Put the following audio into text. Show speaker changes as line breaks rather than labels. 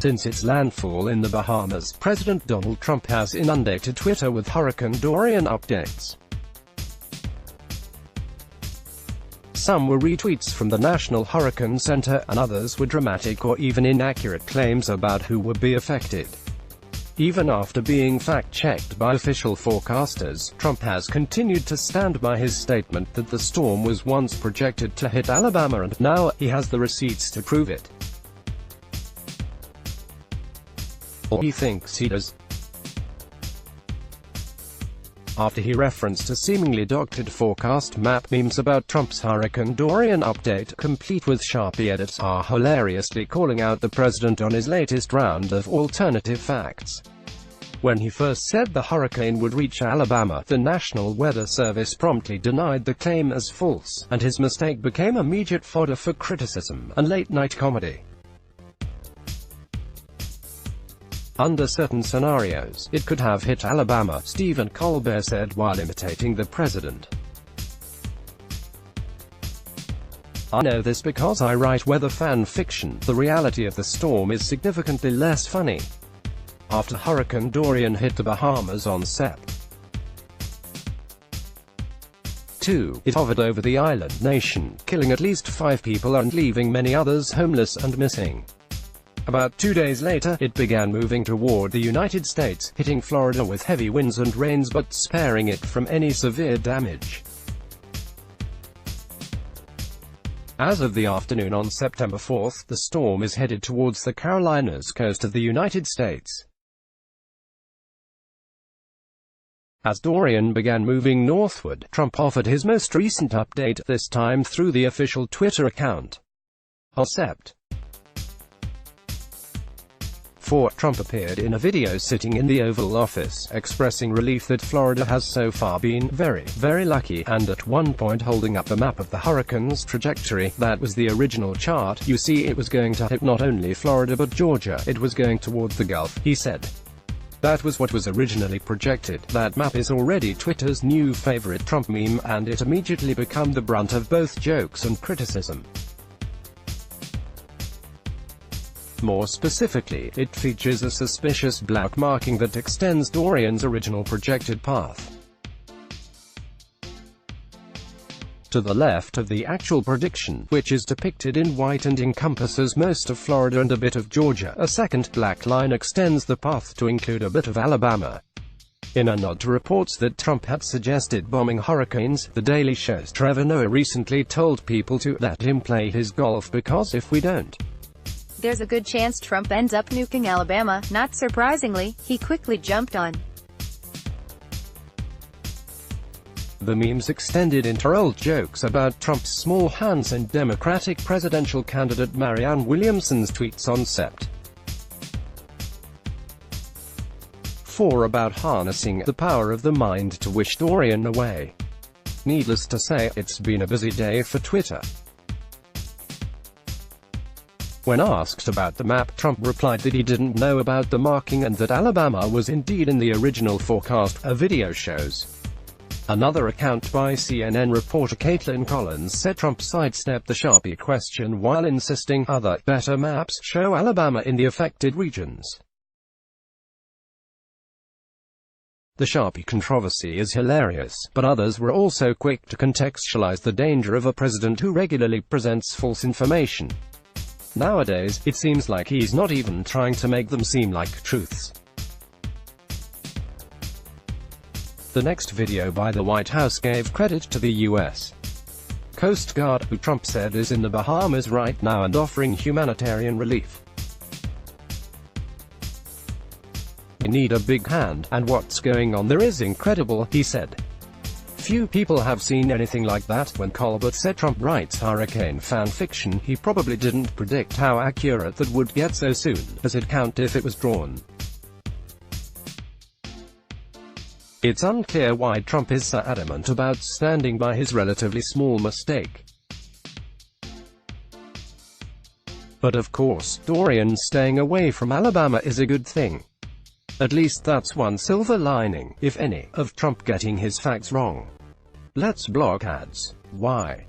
Since its landfall in the Bahamas, President Donald Trump has inundated Twitter with Hurricane Dorian updates. Some were retweets from the National Hurricane Center, and others were dramatic or even inaccurate claims about who would be affected. Even after being fact-checked by official forecasters, Trump has continued to stand by his statement that the storm was once projected to hit Alabama, and now he has the receipts to prove it. Or he thinks he does. After he referenced a seemingly doctored forecast map, memes about Trump's Hurricane Dorian update, complete with Sharpie edits, are hilariously calling out the president on his latest round of alternative facts. When he first said the hurricane would reach Alabama, the National Weather Service promptly denied the claim as false, and his mistake became immediate fodder for criticism and late-night comedy. Under certain scenarios, it could have hit Alabama, Stephen Colbert said while imitating the president. I know this because I write weather fan fiction. The reality of the storm is significantly less funny. After Hurricane Dorian hit the Bahamas on Sept. 2, it hovered over the island nation, killing at least 5 people and leaving many others homeless and missing. About 2 days later, it began moving toward the United States, hitting Florida with heavy winds and rains but sparing it from any severe damage. As of the afternoon on September 4, the storm is headed towards the Carolinas coast of the United States. As Dorian began moving northward, Trump offered his most recent update, this time through the official Twitter account. On Sept. 4, Trump appeared in a video sitting in the Oval Office, expressing relief that Florida has so far been very, very lucky, and at one point holding up a map of the hurricane's trajectory. That was the original chart. You see, it was going to hit not only Florida but Georgia. It was going towards the Gulf, he said. That was what was originally projected. That map is already Twitter's new favorite Trump meme, and it immediately became the brunt of both jokes and criticism. More specifically, it features a suspicious black marking that extends Dorian's original projected path to the left of the actual prediction, which is depicted in white and encompasses most of Florida and a bit of Georgia. A second black line extends the path to include a bit of Alabama. In a nod to reports that Trump had suggested bombing hurricanes, The Daily Show's Trevor Noah recently told people to let him play his golf because if we don't,
there's a good chance Trump ends up nuking Alabama. Not surprisingly, he quickly jumped on.
The memes extended into old jokes about Trump's small hands and Democratic presidential candidate Marianne Williamson's tweets on Sept. 4 about harnessing the power of the mind to wish Dorian away. Needless to say, it's been a busy day for Twitter. When asked about the map, Trump replied that he didn't know about the marking and that Alabama was indeed in the original forecast, a video shows. Another account by CNN reporter Caitlin Collins said Trump sidestepped the Sharpie question while insisting other, better maps show Alabama in the affected regions. The Sharpie controversy is hilarious, but others were also quick to contextualize the danger of a president who regularly presents false information. Nowadays, it seems like he's not even trying to make them seem like truths. The next video by the White House gave credit to the U.S. Coast Guard, who Trump said is in the Bahamas right now and offering humanitarian relief. "We need a big hand, and what's going on there is incredible," he said. Few people have seen anything like that. When Colbert said Trump writes hurricane fan fiction, he probably didn't predict how accurate that would get so soon. Does it count if it was drawn? It's unclear why Trump is so adamant about standing by his relatively small mistake. But of course, Dorian staying away from Alabama is a good thing. At least that's one silver lining, if any, of Trump getting his facts wrong. Let's block ads. Why?